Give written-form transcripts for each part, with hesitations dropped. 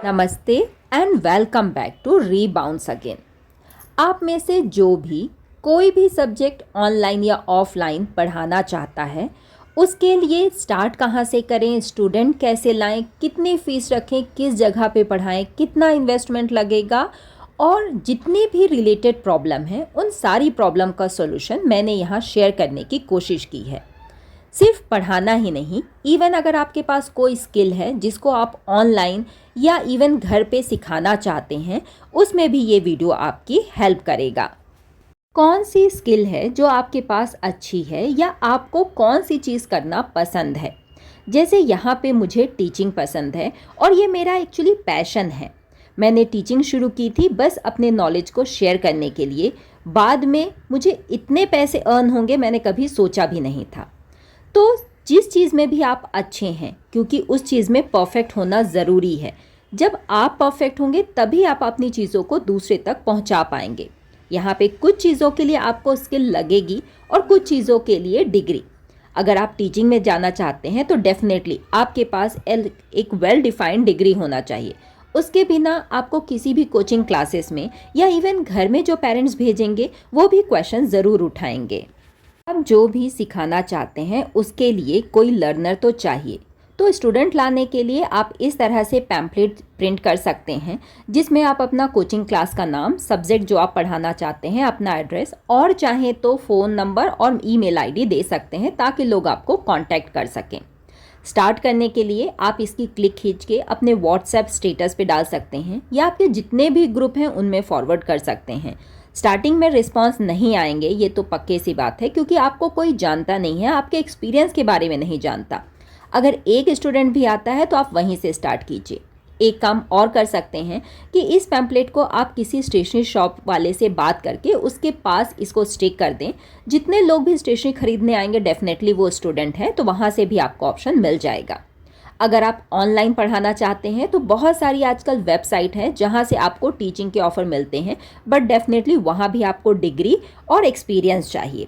नमस्ते and welcome back to rebounce again. आप में से जो भी कोई भी सब्जेक्ट ऑनलाइन या ऑफलाइन पढ़ाना चाहता है, उसके लिए स्टार्ट कहाँ से करें, स्टूडेंट कैसे लाएं, कितनी फ़ीस रखें, किस जगह पे पढ़ाएं, कितना इन्वेस्टमेंट लगेगा और जितनी भी रिलेटेड प्रॉब्लम है उन सारी प्रॉब्लम का सॉल्यूशन मैंने यहाँ शेयर करने की कोशिश की है। सिर्फ पढ़ाना ही नहीं, इवन अगर आपके पास कोई स्किल है जिसको आप ऑनलाइन या इवन घर पे सिखाना चाहते हैं, उसमें भी ये वीडियो आपकी हेल्प करेगा। कौन सी स्किल है जो आपके पास अच्छी है या आपको कौन सी चीज़ करना पसंद है। जैसे यहाँ पे मुझे टीचिंग पसंद है और ये मेरा एक्चुअली पैशन है। मैंने टीचिंग शुरू की थी बस अपने नॉलेज को शेयर करने के लिए। बाद में मुझे इतने पैसे अर्न होंगे मैंने कभी सोचा भी नहीं था। तो जिस चीज़ में भी आप अच्छे हैं, क्योंकि उस चीज़ में परफेक्ट होना ज़रूरी है। जब आप परफेक्ट होंगे तभी आप अपनी चीज़ों को दूसरे तक पहुंचा पाएंगे। यहाँ पे कुछ चीज़ों के लिए आपको स्किल लगेगी और कुछ चीज़ों के लिए डिग्री। अगर आप टीचिंग में जाना चाहते हैं तो डेफिनेटली आपके पास एक वेल डिफाइंड डिग्री होना चाहिए। उसके बिना आपको किसी भी कोचिंग क्लासेस में या इवन घर में जो पेरेंट्स भेजेंगे वो भी क्वेश्चन ज़रूर उठाएंगे। आप जो भी सिखाना चाहते हैं उसके लिए कोई लर्नर तो चाहिए। तो स्टूडेंट लाने के लिए आप इस तरह से पैम्पलेट प्रिंट कर सकते हैं, जिसमें आप अपना कोचिंग क्लास का नाम, सब्जेक्ट जो आप पढ़ाना चाहते हैं, अपना एड्रेस और चाहें तो फ़ोन नंबर और ईमेल आईडी दे सकते हैं ताकि लोग आपको कांटेक्ट कर सकें। स्टार्ट करने के लिए आप इसकी क्लिक खींच के अपने व्हाट्सएप स्टेटस पे डाल सकते हैं या आपके जितने भी ग्रुप हैं उनमें फॉरवर्ड कर सकते हैं। स्टार्टिंग में रिस्पांस नहीं आएंगे, ये तो पक्के सी बात है, क्योंकि आपको कोई जानता नहीं है, आपके एक्सपीरियंस के बारे में नहीं जानता। अगर एक स्टूडेंट भी आता है तो आप वहीं से स्टार्ट कीजिए। एक काम और कर सकते हैं कि इस पैम्पलेट को आप किसी स्टेशनरी शॉप वाले से बात करके उसके पास इसको स्टिक कर दें। जितने लोग भी स्टेशनरी खरीदने आएंगे डेफिनेटली वो स्टूडेंट हैं, तो वहाँ से भी आपको ऑप्शन मिल जाएगा। अगर आप ऑनलाइन पढ़ाना चाहते हैं तो बहुत सारी आजकल वेबसाइट है जहां से आपको टीचिंग के ऑफ़र मिलते हैं, बट डेफिनेटली वहां भी आपको डिग्री और एक्सपीरियंस चाहिए।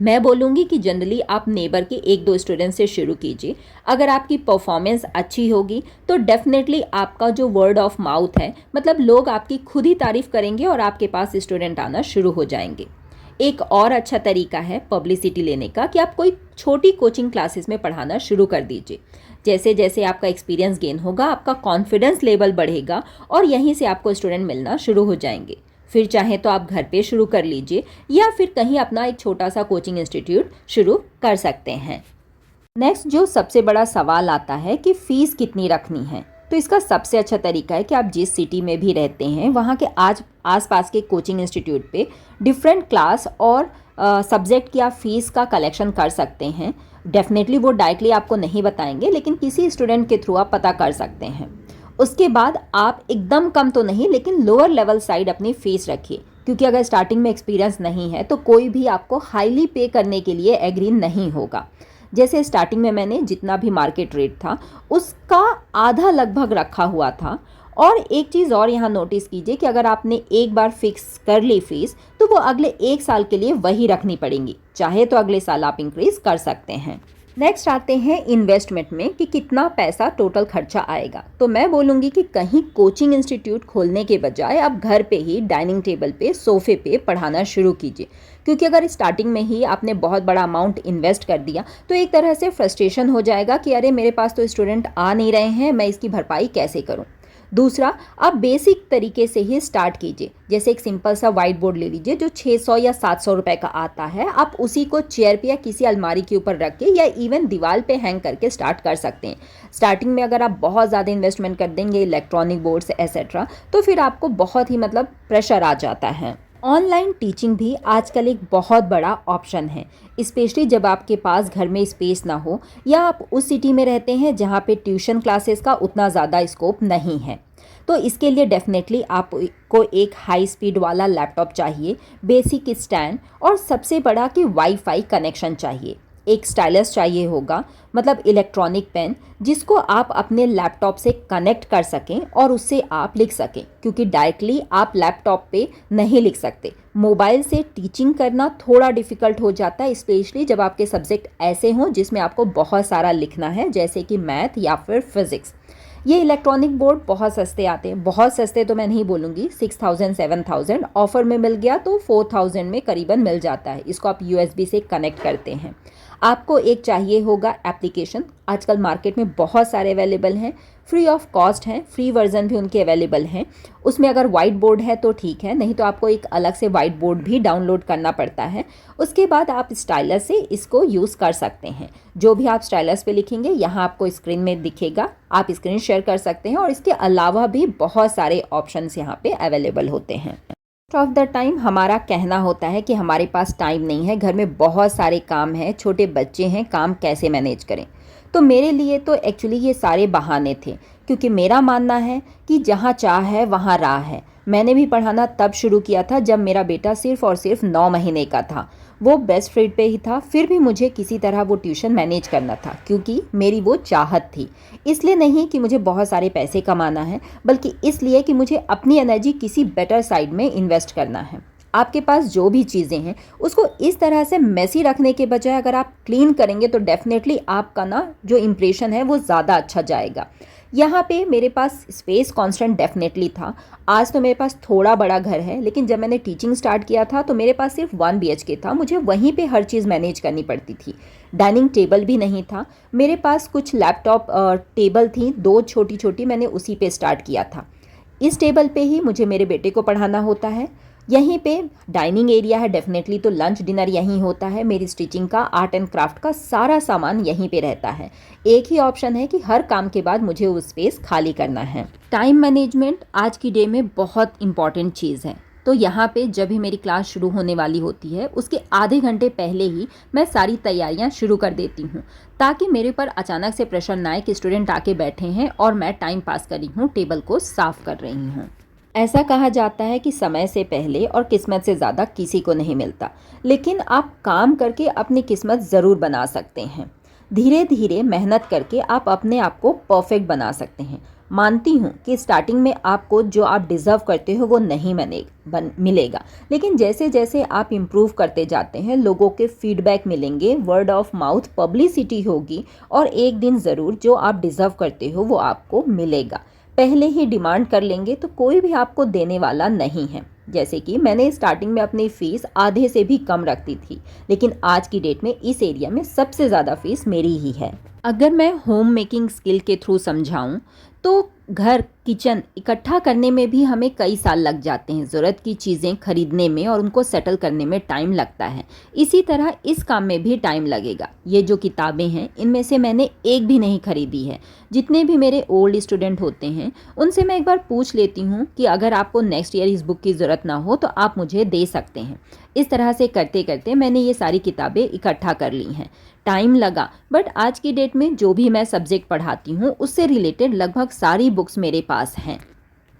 मैं बोलूँगी कि जनरली आप नेबर के 1-2 स्टूडेंट से शुरू कीजिए। अगर आपकी परफॉर्मेंस अच्छी होगी तो डेफिनेटली आपका जो वर्ड ऑफ माउथ है, मतलब लोग आपकी खुद ही तारीफ़ करेंगे और आपके पास स्टूडेंट आना शुरू हो जाएंगे। एक और अच्छा तरीका है पब्लिसिटी लेने का कि आप कोई छोटी कोचिंग क्लासेस में पढ़ाना शुरू कर दीजिए। जैसे जैसे आपका एक्सपीरियंस गेन होगा, आपका कॉन्फिडेंस लेवल बढ़ेगा और यहीं से आपको स्टूडेंट मिलना शुरू हो जाएंगे। फिर चाहे तो आप घर पे शुरू कर लीजिए या फिर कहीं अपना एक छोटा सा कोचिंग इंस्टीट्यूट शुरू कर सकते हैं। नेक्स्ट जो सबसे बड़ा सवाल आता है कि फ़ीस कितनी रखनी है, तो इसका सबसे अच्छा तरीका है कि आप जिस सिटी में भी रहते हैं वहाँ के आसपास के कोचिंग इंस्टीट्यूट पे डिफरेंट क्लास और सब्जेक्ट की आप फ़ीस का कलेक्शन कर सकते हैं। डेफिनेटली वो डायरेक्टली आपको नहीं बताएंगे, लेकिन किसी स्टूडेंट के थ्रू आप पता कर सकते हैं। उसके बाद आप एकदम कम तो नहीं, लेकिन लोअर लेवल साइड अपनी फ़ीस रखिए, क्योंकि अगर स्टार्टिंग में एक्सपीरियंस नहीं है तो कोई भी आपको हाईली पे करने के लिए एग्री नहीं होगा। जैसे स्टार्टिंग में मैंने जितना भी मार्केट रेट था उसका आधा लगभग रखा हुआ था। और एक चीज़ और यहाँ नोटिस कीजिए कि अगर आपने एक बार फिक्स कर ली फीस तो वो अगले 1 साल के लिए वही रखनी पड़ेंगी, चाहे तो अगले साल आप इंक्रीज कर सकते हैं। नेक्स्ट आते हैं इन्वेस्टमेंट में कि कितना पैसा टोटल खर्चा आएगा। तो मैं बोलूँगी कि कहीं कोचिंग इंस्टीट्यूट खोलने के बजाय आप घर पे ही डाइनिंग टेबल पे, सोफे पे पढ़ाना शुरू कीजिए, क्योंकि अगर स्टार्टिंग में ही आपने बहुत बड़ा अमाउंट इन्वेस्ट कर दिया तो एक तरह से फ्रस्ट्रेशन हो जाएगा कि अरे मेरे पास तो स्टूडेंट आ नहीं रहे हैं, मैं इसकी भरपाई कैसे करूँ। दूसरा, आप बेसिक तरीके से ही स्टार्ट कीजिए। जैसे एक सिंपल सा वाइट बोर्ड ले लीजिए जो 600 या 700 रुपए का आता है। आप उसी को चेयर पे या किसी अलमारी के ऊपर रख के या इवन दीवार पे हैंग करके स्टार्ट कर सकते हैं। स्टार्टिंग में अगर आप बहुत ज़्यादा इन्वेस्टमेंट कर देंगे, इलेक्ट्रॉनिक बोर्ड्स एसेट्रा, तो फिर आपको बहुत ही प्रेशर आ जाता है। ऑनलाइन टीचिंग भी आजकल एक बहुत बड़ा ऑप्शन है, स्पेशली जब आपके पास घर में स्पेस ना हो या आप उस सिटी में रहते हैं जहाँ पे ट्यूशन क्लासेस का उतना ज़्यादा स्कोप नहीं है। तो इसके लिए डेफिनेटली आपको एक हाई स्पीड वाला लैपटॉप चाहिए, बेसिक स्टैंड और सबसे बड़ा कि वाईफाई कनेक्शन चाहिए। एक स्टाइलस चाहिए होगा, मतलब इलेक्ट्रॉनिक पेन, जिसको आप अपने लैपटॉप से कनेक्ट कर सकें और उससे आप लिख सकें, क्योंकि डायरेक्टली आप लैपटॉप पे नहीं लिख सकते। मोबाइल से टीचिंग करना थोड़ा डिफ़िकल्ट हो जाता है, स्पेशली जब आपके सब्जेक्ट ऐसे हों जिसमें आपको बहुत सारा लिखना है, जैसे कि मैथ या फिर फिज़िक्स। ये इलेक्ट्रॉनिक बोर्ड बहुत सस्ते आते हैं, बहुत सस्ते तो मैं नहीं बोलूँगी, 6000 7000 ऑफ़र में मिल गया तो 4000 में करीबन मिल जाता है। इसको आप USB से कनेक्ट करते हैं। आपको एक चाहिए होगा एप्लीकेशन, आजकल मार्केट में बहुत सारे अवेलेबल हैं, फ्री ऑफ कॉस्ट हैं, फ्री वर्जन भी उनके अवेलेबल हैं। उसमें अगर वाइट बोर्ड है तो ठीक है, नहीं तो आपको एक अलग से वाइट बोर्ड भी डाउनलोड करना पड़ता है। उसके बाद आप स्टाइलस से इसको यूज़ कर सकते हैं। जो भी आप स्टाइलस पे लिखेंगे यहाँ आपको स्क्रीन में दिखेगा, आप स्क्रीन शेयर कर सकते हैं और इसके अलावा भी बहुत सारे ऑप्शंस यहाँ पे अवेलेबल होते हैं। ऑफ द टाइम हमारा कहना होता है कि हमारे पास टाइम नहीं है, घर में बहुत सारे काम हैं, छोटे बच्चे हैं, काम कैसे मैनेज करें। तो मेरे लिए तो एक्चुअली ये सारे बहाने थे, क्योंकि मेरा मानना है कि जहाँ चाह है वहाँ राह है। मैंने भी पढ़ाना तब शुरू किया था जब मेरा बेटा सिर्फ़ और सिर्फ 9 महीने का था। वो बेस्ट फ्रेड पे ही था, फिर भी मुझे किसी तरह वो ट्यूशन मैनेज करना था, क्योंकि मेरी वो चाहत थी। इसलिए नहीं कि मुझे बहुत सारे पैसे कमाना है, बल्कि इसलिए कि मुझे अपनी एनर्जी किसी बेटर साइड में इन्वेस्ट करना है। आपके पास जो भी चीज़ें हैं उसको इस तरह से मेसी रखने के बजाय अगर आप क्लीन करेंगे तो डेफिनेटली आपका ना जो इम्प्रेशन है वो ज़्यादा अच्छा जाएगा। यहाँ पे मेरे पास स्पेस कांस्टेंट डेफिनेटली था। आज तो मेरे पास थोड़ा बड़ा घर है, लेकिन जब मैंने टीचिंग स्टार्ट किया था तो मेरे पास सिर्फ 1 BHK था। मुझे वहीं पे हर चीज़ मैनेज करनी पड़ती थी। डाइनिंग टेबल भी नहीं था मेरे पास, कुछ लैपटॉप टेबल थी 2 छोटी छोटी, मैंने उसी पे स्टार्ट किया था। इस टेबल पे ही मुझे मेरे बेटे को पढ़ाना होता है। यहीं पे डाइनिंग एरिया है डेफिनेटली, तो लंच डिनर यहीं होता है। मेरी स्टिचिंग का, आर्ट एंड क्राफ्ट का सारा सामान यहीं पे रहता है। एक ही ऑप्शन है कि हर काम के बाद मुझे वो स्पेस खाली करना है। टाइम मैनेजमेंट आज की डे में बहुत इंपॉर्टेंट चीज़ है। तो यहाँ पे जब भी मेरी क्लास शुरू होने वाली होती है उसके आधे घंटे पहले ही मैं सारी तैयारियाँ शुरू कर देती हूँ, ताकि मेरे ऊपर अचानक से प्रेशर ना आए कि स्टूडेंट आके बैठे हैं और मैं टाइम पास कर रही हूँ, टेबल को साफ कर रही हूँ। ऐसा कहा जाता है कि समय से पहले और किस्मत से ज़्यादा किसी को नहीं मिलता, लेकिन आप काम करके अपनी किस्मत ज़रूर बना सकते हैं। धीरे धीरे मेहनत करके आप अपने आप को परफेक्ट बना सकते हैं। मानती हूँ कि स्टार्टिंग में आपको जो आप डिज़र्व करते हो वो नहीं मिलेगा, लेकिन जैसे जैसे आप इम्प्रूव करते जाते हैं लोगों के फीडबैक मिलेंगे, वर्ड ऑफ माउथ पब्लिसिटी होगी और एक दिन ज़रूर जो आप डिज़र्व करते हो वो आपको मिलेगा। पहले ही डिमांड कर लेंगे तो कोई भी आपको देने वाला नहीं है। जैसे कि मैंने स्टार्टिंग में अपनी फ़ीस आधे से भी कम रखती थी, लेकिन आज की डेट में इस एरिया में सबसे ज़्यादा फ़ीस मेरी ही है। अगर मैं होम मेकिंग स्किल के थ्रू समझाऊं तो घर किचन इकट्ठा करने में भी हमें कई साल लग जाते हैं। ज़रूरत की चीज़ें खरीदने में और उनको सेटल करने में टाइम लगता है, इसी तरह इस काम में भी टाइम लगेगा। ये जो किताबें हैं इनमें से मैंने एक भी नहीं खरीदी है। जितने भी मेरे ओल्ड स्टूडेंट होते हैं उनसे मैं एक बार पूछ लेती हूँ कि अगर आपको नेक्स्ट ईयर इस बुक की ज़रूरत ना हो तो आप मुझे दे सकते हैं। इस तरह से करते करते मैंने ये सारी किताबें इकट्ठा कर ली हैं। टाइम लगा, बट आज की डेट में जो भी मैं सब्जेक्ट पढ़ाती हूँ उससे रिलेटेड लगभग सारी बुक्स मेरे पास हैं।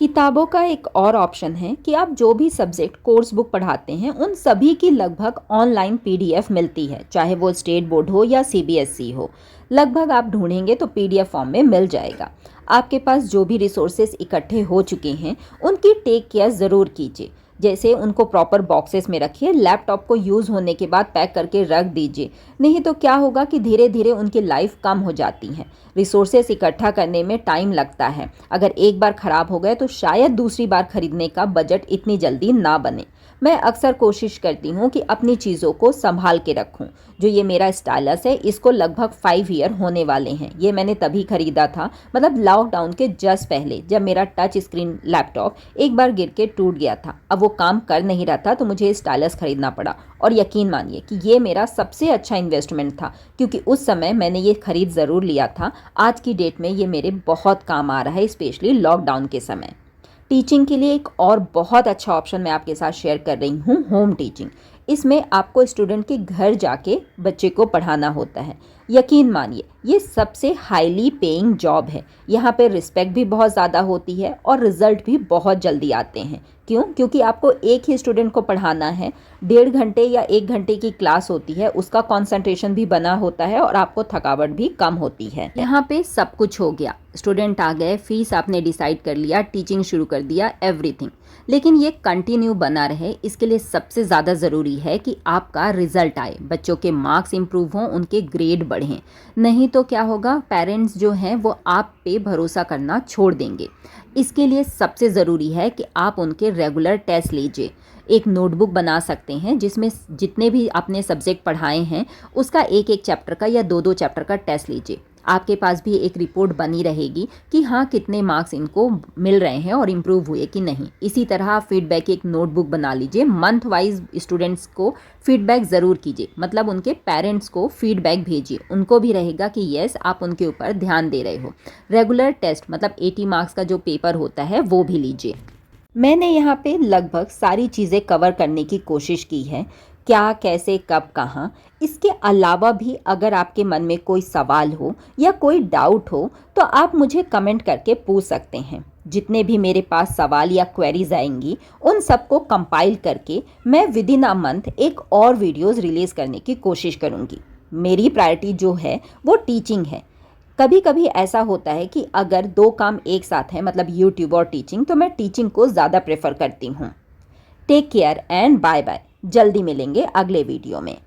किताबों का एक और ऑप्शन है कि आप जो भी सब्जेक्ट कोर्स बुक पढ़ाते हैं उन सभी की लगभग ऑनलाइन PDF मिलती है, चाहे वो स्टेट बोर्ड हो या CBSE हो। लगभग आप ढूंढेंगे तो PDF फॉर्म में मिल जाएगा। आपके पास जो भी रिसोर्सेज इकट्ठे हो चुके हैं उनकी टेक केयर ज़रूर कीजिए। जैसे उनको प्रॉपर बॉक्सेस में रखिए, लैपटॉप को यूज़ होने के बाद पैक करके रख दीजिए, नहीं तो क्या होगा कि धीरे धीरे उनकी लाइफ कम हो जाती है। रिसोर्सेस इकट्ठा करने में टाइम लगता है, अगर एक बार ख़राब हो गए तो शायद दूसरी बार खरीदने का बजट इतनी जल्दी ना बने। मैं अक्सर कोशिश करती हूँ कि अपनी चीज़ों को संभाल के रखूँ। जो ये मेरा स्टाइलस है इसको लगभग 5 ईयर होने वाले हैं। ये मैंने तभी ख़रीदा था, मतलब लॉकडाउन के जस्ट पहले, जब मेरा टच स्क्रीन लैपटॉप एक बार गिर के टूट गया था। अब वो काम कर नहीं रहा था तो मुझे स्टाइलस ख़रीदना पड़ा, और यकीन मानिए कि ये मेरा सबसे अच्छा इन्वेस्टमेंट था, क्योंकि उस समय मैंने ये ख़रीद ज़रूर लिया था। आज की डेट में ये मेरे बहुत काम आ रहा है, स्पेशली लॉकडाउन के समय। टीचिंग के लिए एक और बहुत अच्छा ऑप्शन मैं आपके साथ शेयर कर रही हूँ, होम टीचिंग। इसमें आपको स्टूडेंट के घर जाके बच्चे को पढ़ाना होता है। यकीन मानिए ये सबसे हाईली पेइंग जॉब है। यहाँ पे रिस्पेक्ट भी बहुत ज़्यादा होती है और रिज़ल्ट भी बहुत जल्दी आते हैं। क्यों? क्योंकि आपको एक ही स्टूडेंट को पढ़ाना है, 1.5 घंटे या 1 घंटे की क्लास होती है, उसका कंसंट्रेशन भी बना होता है और आपको थकावट भी कम होती है। यहाँ पे सब कुछ हो गया, स्टूडेंट आ गए, फीस आपने डिसाइड कर लिया, टीचिंग शुरू कर दिया, एवरीथिंग, लेकिन ये कंटिन्यू बना रहे, इसके लिए सबसे ज़्यादा ज़रूरी है कि आपका रिजल्ट आए, बच्चों के मार्क्स इंप्रूव हों, उनके ग्रेड बढ़ें। नहीं तो क्या होगा, पेरेंट्स जो हैं वो आप पे भरोसा करना छोड़ देंगे। इसके लिए सबसे ज़रूरी है कि आप उनके रेगुलर टेस्ट लीजिए। एक नोटबुक बना सकते हैं जिसमें जितने भी आपने सब्जेक्ट पढ़ाए हैं उसका एक एक चैप्टर का या दो दो चैप्टर का टेस्ट लीजिए। आपके पास भी एक रिपोर्ट बनी रहेगी कि हाँ कितने मार्क्स इनको मिल रहे हैं और इम्प्रूव हुए कि नहीं। इसी तरह आप फीडबैक एक नोटबुक बना लीजिए। मंथ वाइज स्टूडेंट्स को फीडबैक ज़रूर कीजिए, मतलब उनके पेरेंट्स को फीडबैक भेजिए, उनको भी रहेगा कि येस आप उनके ऊपर ध्यान दे रहे हो। रेगुलर टेस्ट मतलब 80 मार्क्स का जो पेपर होता है वो भी लीजिए। मैंने यहाँ पे लगभग सारी चीज़ें कवर करने की कोशिश की है, क्या, कैसे, कब, कहाँ। इसके अलावा भी अगर आपके मन में कोई सवाल हो या कोई डाउट हो तो आप मुझे कमेंट करके पूछ सकते हैं। जितने भी मेरे पास सवाल या क्वेरीज आएंगी उन सबको कंपाइल करके मैं विद इन अ मंथ एक और वीडियोज़ रिलीज़ करने की कोशिश करूँगी। मेरी प्रायोरिटी जो है वो टीचिंग है। कभी कभी ऐसा होता है कि अगर दो काम एक साथ हैं, मतलब यूट्यूब और टीचिंग, तो मैं टीचिंग को ज़्यादा प्रेफर करती हूँ। Take care and bye bye. जल्दी मिलेंगे अगले वीडियो में।